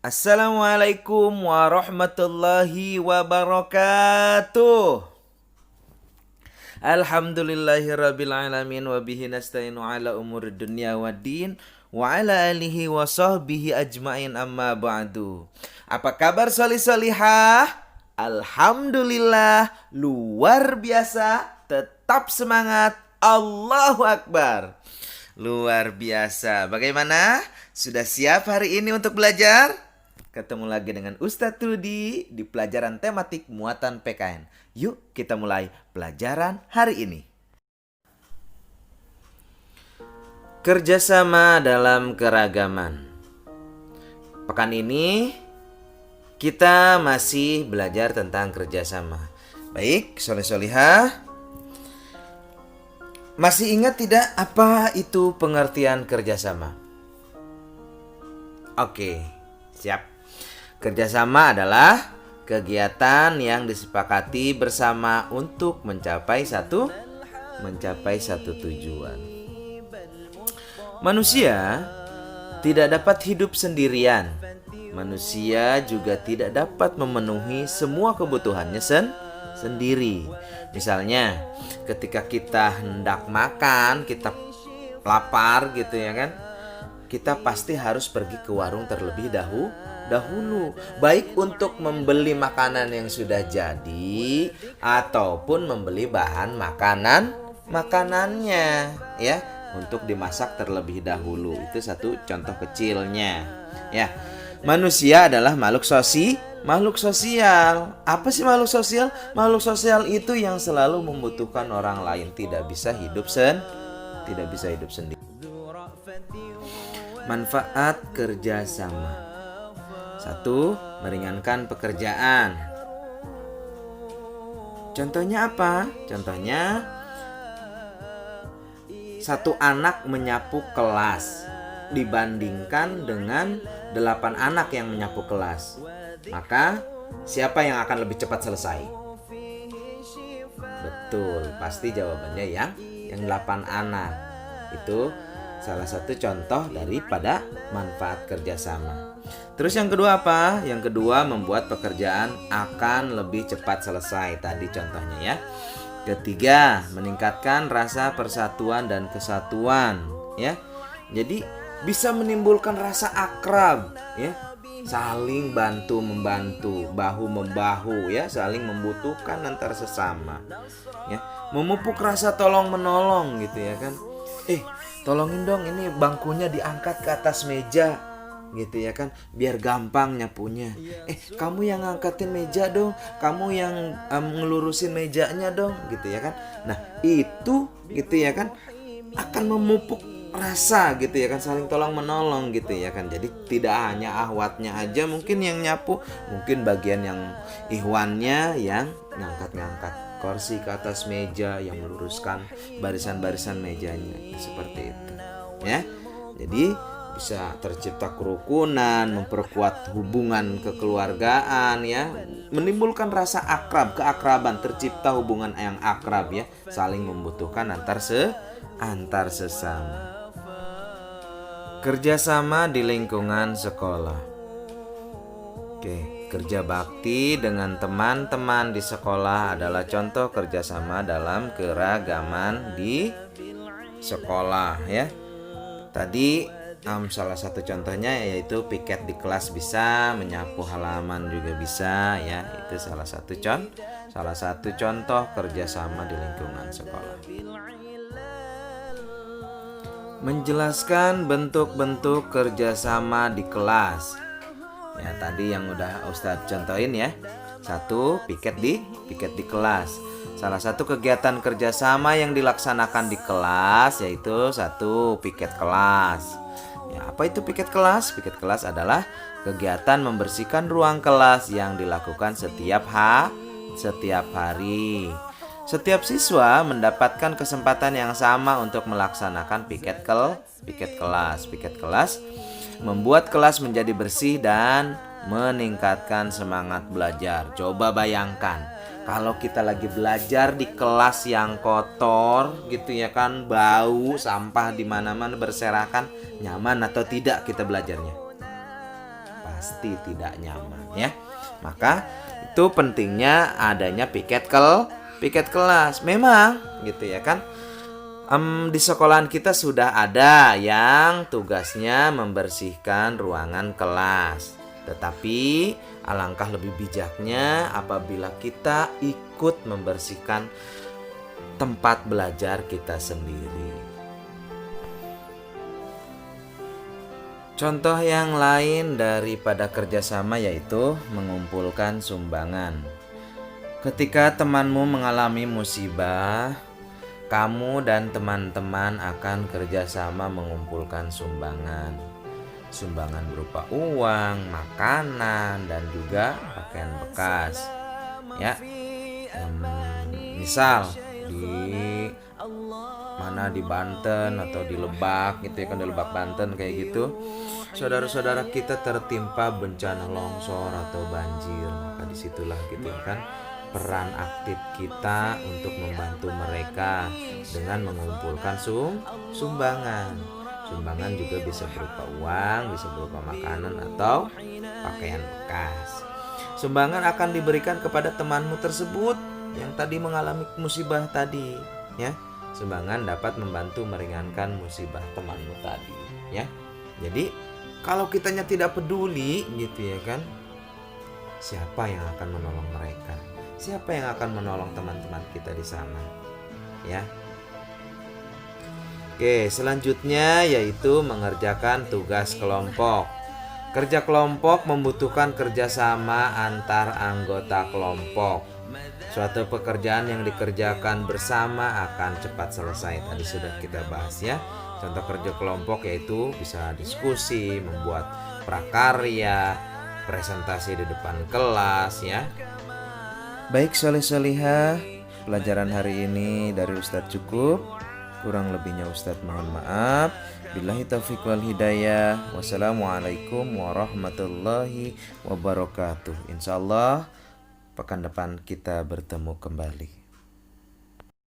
Assalamualaikum warahmatullahi wabarakatuh. Alhamdulillahirrabbilalamin wa bihi nasta'inu ala umuri dunya waddin wa ala alihi wa sahbihi ajmain amma ba'du. Apa kabar solih-solihah? Alhamdulillah luar biasa, tetap semangat. Allahu Akbar. Luar biasa. Bagaimana? Sudah siap hari ini untuk belajar? Ketemu lagi dengan Ustadz Rudi di pelajaran tematik muatan PKN. Yuk kita mulai pelajaran hari ini. Kerjasama dalam keragaman. Pekan ini kita masih belajar tentang kerjasama. Baik, soleh-solihah. Masih ingat tidak apa itu pengertian kerjasama? Oke, siap. Kerjasama adalah kegiatan yang disepakati bersama untuk mencapai satu tujuan. Manusia tidak dapat hidup sendirian. Manusia juga tidak dapat memenuhi semua kebutuhannya sendiri. Misalnya, ketika kita hendak makan, kita lapar gitu ya kan, kita pasti harus pergi ke warung terlebih dahulu, baik untuk membeli makanan yang sudah jadi ataupun membeli bahan makanannya ya, untuk dimasak terlebih dahulu. Itu satu contoh kecilnya ya. Manusia adalah makhluk sosial. Apa sih makhluk sosial? Makhluk sosial itu yang selalu membutuhkan orang lain, tidak bisa hidup sendiri. Manfaat kerjasama. 1. Meringankan pekerjaan. Contohnya apa? Contohnya, satu anak menyapu kelas dibandingkan dengan 8 anak yang menyapu kelas. Maka siapa yang akan lebih cepat selesai? Betul, pasti jawabannya yang 8 anak. Itu salah satu contoh daripada manfaat kerjasama. Terus yang kedua apa? Yang kedua, membuat pekerjaan akan lebih cepat selesai. Tadi contohnya ya. Ketiga, meningkatkan rasa persatuan dan kesatuan ya. Jadi bisa menimbulkan rasa akrab ya. Saling bantu membantu, bahu membahu ya, saling membutuhkan antar sesama ya. Memupuk rasa tolong menolong gitu ya kan. Tolongin dong, ini bangkunya diangkat ke atas meja gitu ya kan, biar gampang nyapunya. Kamu yang ngangkatin meja dong, kamu yang ngelurusin mejanya dong gitu ya kan. Nah itu gitu ya kan, akan memupuk rasa gitu ya kan, saling tolong menolong gitu ya kan. Jadi tidak hanya ahwatnya aja mungkin yang nyapu, mungkin bagian yang ihwannya yang ngangkat-ngangkat kursi ke atas meja, yang meluruskan barisan-barisan mejanya, seperti itu ya. Jadi bisa tercipta kerukunan, memperkuat hubungan kekeluargaan ya, menimbulkan rasa akrab, keakraban, tercipta hubungan yang akrab ya, saling membutuhkan antar sesama. Kerjasama di lingkungan sekolah. Oke, kerja bakti dengan teman-teman di sekolah adalah contoh kerjasama dalam keragaman di sekolah ya. Tadi salah satu contohnya yaitu piket di kelas bisa, menyapu halaman juga bisa ya. Itu salah satu contoh kerjasama di lingkungan sekolah. Menjelaskan bentuk-bentuk kerjasama di kelas. Ya tadi yang udah Ustadz contohin ya. 1. Piket di kelas. Salah satu kegiatan kerjasama yang dilaksanakan di kelas yaitu 1. Piket kelas. Ya, apa itu piket kelas? Piket kelas adalah kegiatan membersihkan ruang kelas yang dilakukan setiap hari. Setiap siswa mendapatkan kesempatan yang sama untuk melaksanakan piket kelas. Piket kelas membuat kelas menjadi bersih dan meningkatkan semangat belajar. Coba bayangkan, kalau kita lagi belajar di kelas yang kotor gitu ya kan, bau, sampah di mana-mana berserakan, nyaman atau tidak kita belajarnya? pasti tidak nyaman ya. Maka itu pentingnya adanya piket kelas. Memang gitu ya kan. Di sekolahan kita sudah ada yang tugasnya membersihkan ruangan kelas. Tetapi alangkah lebih bijaknya apabila kita ikut membersihkan tempat belajar kita sendiri. Contoh yang lain daripada kerjasama yaitu mengumpulkan sumbangan. Ketika temanmu mengalami musibah, kamu dan teman-teman akan kerjasama mengumpulkan sumbangan. Sumbangan berupa uang, makanan, dan juga pakaian bekas. Ya, misal di mana di Banten atau di Lebak gitu ya kan, di Lebak Banten kayak gitu, saudara-saudara kita tertimpa bencana longsor atau banjir, maka disitulah gitu ya kan peran aktif kita untuk membantu mereka dengan mengumpulkan sumbangan. Sumbangan juga bisa berupa uang, bisa berupa makanan atau pakaian bekas. Sumbangan akan diberikan kepada temanmu tersebut yang tadi mengalami musibah tadi, ya. Sumbangan dapat membantu meringankan musibah temanmu tadi, ya. Jadi kalau kitanya tidak peduli gitu ya kan, siapa yang akan menolong mereka? Siapa yang akan menolong teman-teman kita di sana? Ya. Oke, selanjutnya yaitu mengerjakan tugas kelompok. Kerja kelompok membutuhkan kerjasama antar anggota kelompok. Suatu pekerjaan yang dikerjakan bersama akan cepat selesai. Tadi sudah kita bahas ya. Contoh kerja kelompok yaitu bisa diskusi, membuat prakarya, presentasi di depan kelas ya. Baik soleh-solihah, pelajaran hari ini dari Ustadz cukup. Kurang lebihnya Ustadz mohon maaf. Billahi taufiq wal hidayah. Wassalamualaikum warahmatullahi wabarakatuh. Insyaallah pekan depan kita bertemu kembali.